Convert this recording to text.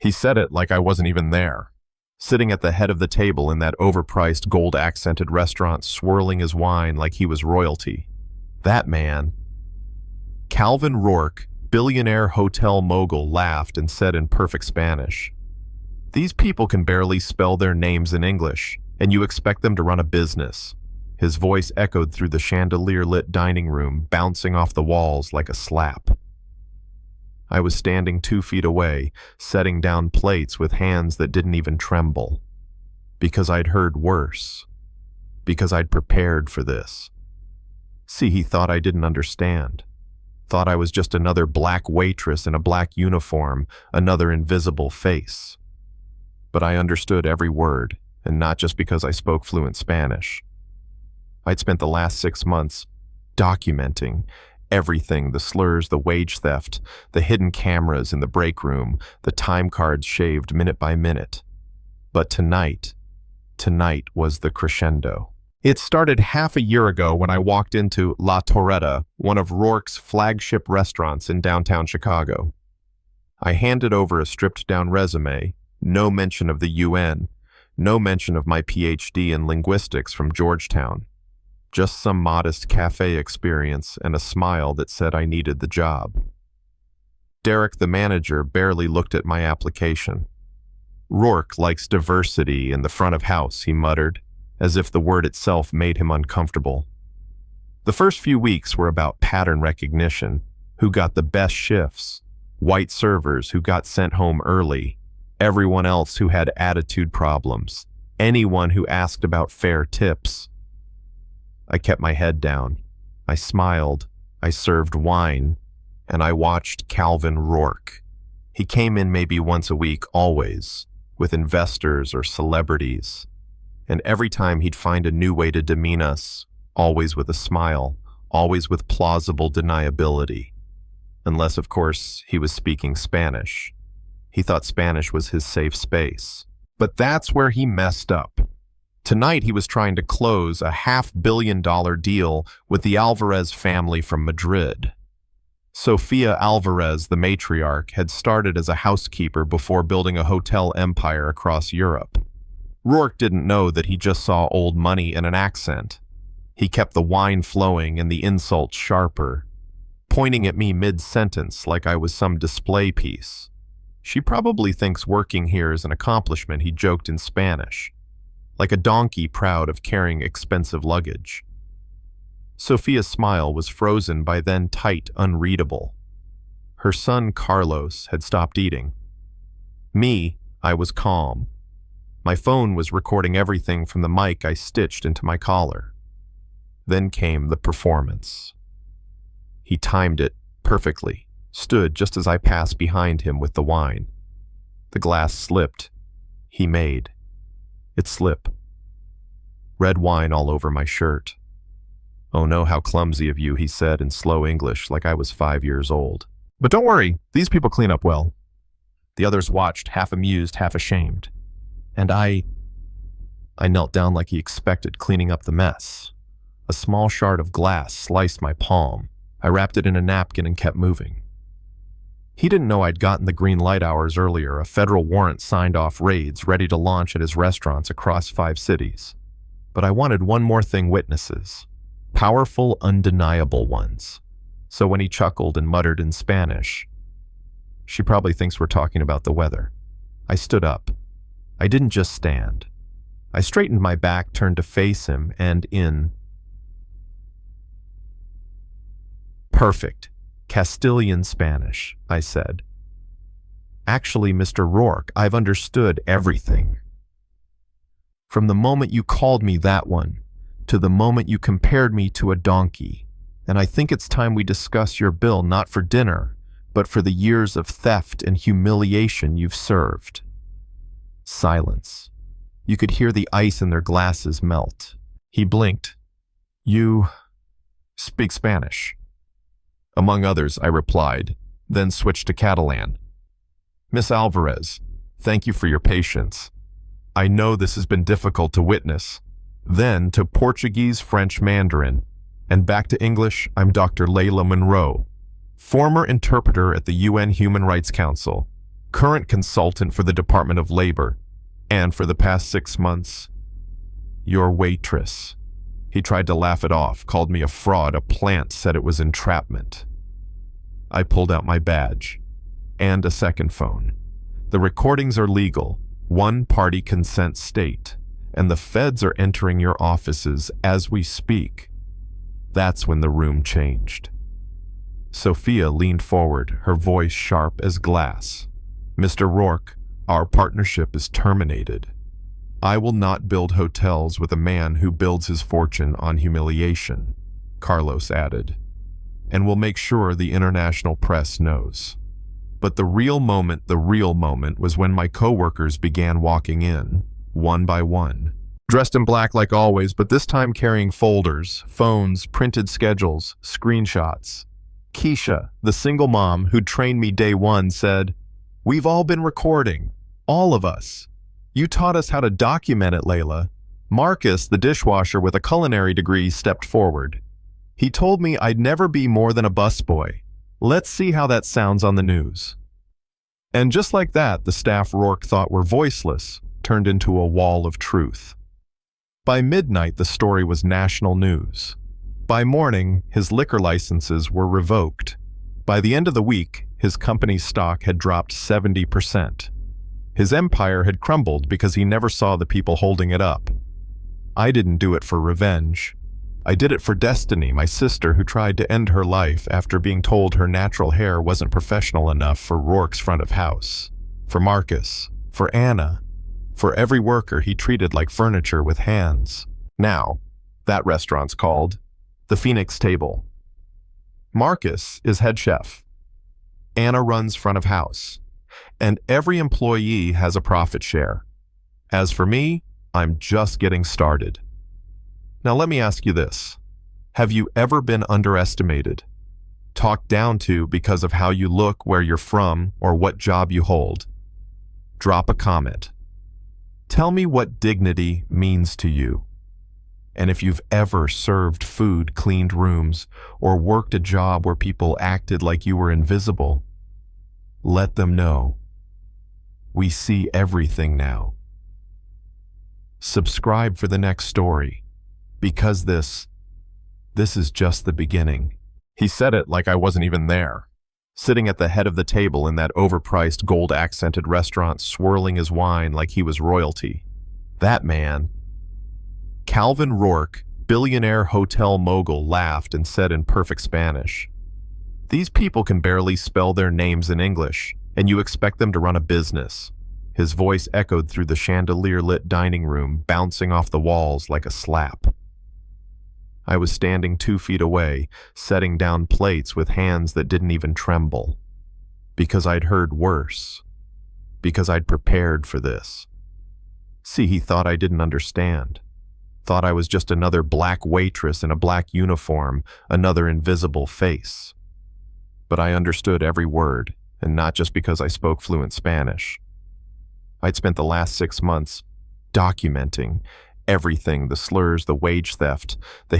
He said it like I wasn't even there. Sitting at the head of the table in that overpriced gold-accented restaurant, swirling his wine like he was royalty. That man. Calvin Rourke, billionaire hotel mogul, laughed and said in perfect Spanish, "These people can barely spell their names in English, and you expect them to run a business." His voice echoed through the chandelier-lit dining room, bouncing off the walls like a slap. I was standing 2 feet away, setting down plates with hands that didn't even tremble. Because I'd heard worse. Because I'd prepared for this. See, he thought I didn't understand. Thought I was just another black waitress in a black uniform, another invisible face. But I understood every word, and not just because I spoke fluent Spanish. I'd spent the last 6 months documenting everything, the slurs, the wage theft, the hidden cameras in the break room, the time cards shaved minute by minute. But tonight was the crescendo. It started half a year ago when I walked into La Torreta, one of Rourke's flagship restaurants in downtown Chicago. I handed over a stripped-down resume, no mention of the UN, no mention of my PhD in linguistics from Georgetown. Just some modest cafe experience and a smile that said I needed the job. Derek, the manager, barely looked at my application. "Rourke likes diversity in the front of house," he muttered, as if the word itself made him uncomfortable. The first few weeks were about pattern recognition, who got the best shifts, white servers who got sent home early, everyone else who had attitude problems, anyone who asked about fair tips. I kept my head down. I smiled. I served wine. And I watched Calvin Rourke. He came in maybe once a week, always, with investors or celebrities. And every time he'd find a new way to demean us, always with a smile, always with plausible deniability. Unless, of course, he was speaking Spanish. He thought Spanish was his safe space. But that's where he messed up. Tonight he was trying to close a $500 million deal with the Alvarez family from Madrid. Sofia Alvarez, the matriarch, had started as a housekeeper before building a hotel empire across Europe. Rourke didn't know that he just saw old money and an accent. He kept the wine flowing and the insults sharper, pointing at me mid-sentence like I was some display piece. "She probably thinks working here is an accomplishment," he joked in Spanish, like a donkey proud of carrying expensive luggage. Sophia's smile was frozen by then tight, unreadable. Her son, Carlos, had stopped eating. Me, I was calm. My phone was recording everything from the mic I stitched into my collar. Then came the performance. He timed it perfectly, stood just as I passed behind him with the wine. The glass slipped. He made it slip. Red wine all over my shirt. "Oh no, how clumsy of you," he said in slow English like I was 5 years old. "But don't worry, these people clean up well." The others watched, half amused, half ashamed. And I knelt down like he expected, cleaning up the mess. A small shard of glass sliced my palm. I wrapped it in a napkin and kept moving. He didn't know I'd gotten the green light hours earlier, a federal warrant signed off raids ready to launch at his restaurants across 5 cities. But I wanted one more thing: witnesses. Powerful, undeniable ones. So when he chuckled and muttered in Spanish, "She probably thinks we're talking about the weather," I stood up. I didn't just stand. I straightened my back, turned to face him, and in perfect Castilian Spanish, I said, "Actually, Mr. Rourke, I've understood everything. From the moment you called me that one, to the moment you compared me to a donkey, and I think it's time we discuss your bill not for dinner, but for the years of theft and humiliation you've served." Silence. You could hear the ice in their glasses melt. He blinked. "You speak Spanish?" "Among others," I replied, then switched to Catalan. "Miss Alvarez, thank you for your patience. I know this has been difficult to witness." Then to Portuguese, French, Mandarin, and back to English. "I'm Dr. Layla Monroe, former interpreter at the UN Human Rights Council. current consultant for the Department of Labor, and for the past 6 months, your waitress. He tried to laugh it off, called me a fraud, a plant, said it was entrapment. I pulled out my badge and a second phone. The recordings are legal, one-party consent state, and the feds are entering your offices as we speak. That's when the room changed. Sophia leaned forward, her voice sharp as glass. Mr. Rourke, our partnership is terminated. I will not build hotels with a man who builds his fortune on humiliation, Carlos added, and we'll make sure the international press knows. But the real moment was when my coworkers began walking in, one by one, dressed in black like always, but this time carrying folders, phones, printed schedules, screenshots. Keisha, the single mom who'd trained me day one, said, "We've all been recording, all of us. You taught us how to document it, Layla." Marcus, the dishwasher with a culinary degree, stepped forward. He told me I'd never be more than a busboy. Let's see how that sounds on the news. And just like that, the staff Rourke thought were voiceless turned into a wall of truth. By midnight, the story was national news. By morning, his liquor licenses were revoked. By the end of the week, his company's stock had dropped 70%. His empire had crumbled because he never saw the people holding it up. I didn't do it for revenge. I did it for Destiny, my sister who tried to end her life after being told her natural hair wasn't professional enough for Rourke's front of house. For Marcus. For Anna. For every worker he treated like furniture with hands. Now, that restaurant's called the Phoenix Table. Marcus is head chef. Anna runs front of house. And every employee has a profit share. As for me, I'm just getting started. Now let me ask you this. Have you ever been underestimated? Talked down to because of how you look, where you're from, or what job you hold? Drop a comment. Tell me what dignity means to you. And if you've ever served food, cleaned rooms, or worked a job where people acted like you were invisible, let them know. We see everything now. Subscribe for the next story, because this is just the beginning. He said it like I wasn't even there. Sitting at the head of the table in that overpriced gold-accented restaurant, swirling his wine like he was royalty. That man, Calvin Rourke, billionaire hotel mogul, laughed and said in perfect Spanish, "These people can barely spell their names in English, and you expect them to run a business." His voice echoed through the chandelier-lit dining room, bouncing off the walls like a slap. I was standing 2 feet away, setting down plates with hands that didn't even tremble. Because I'd heard worse. Because I'd prepared for this. See, he thought I didn't understand. Thought I was just another black waitress in a black uniform, another invisible face. But I understood every word, and not just because I spoke fluent Spanish. I'd spent the last 6 months documenting everything, the slurs, the wage theft, the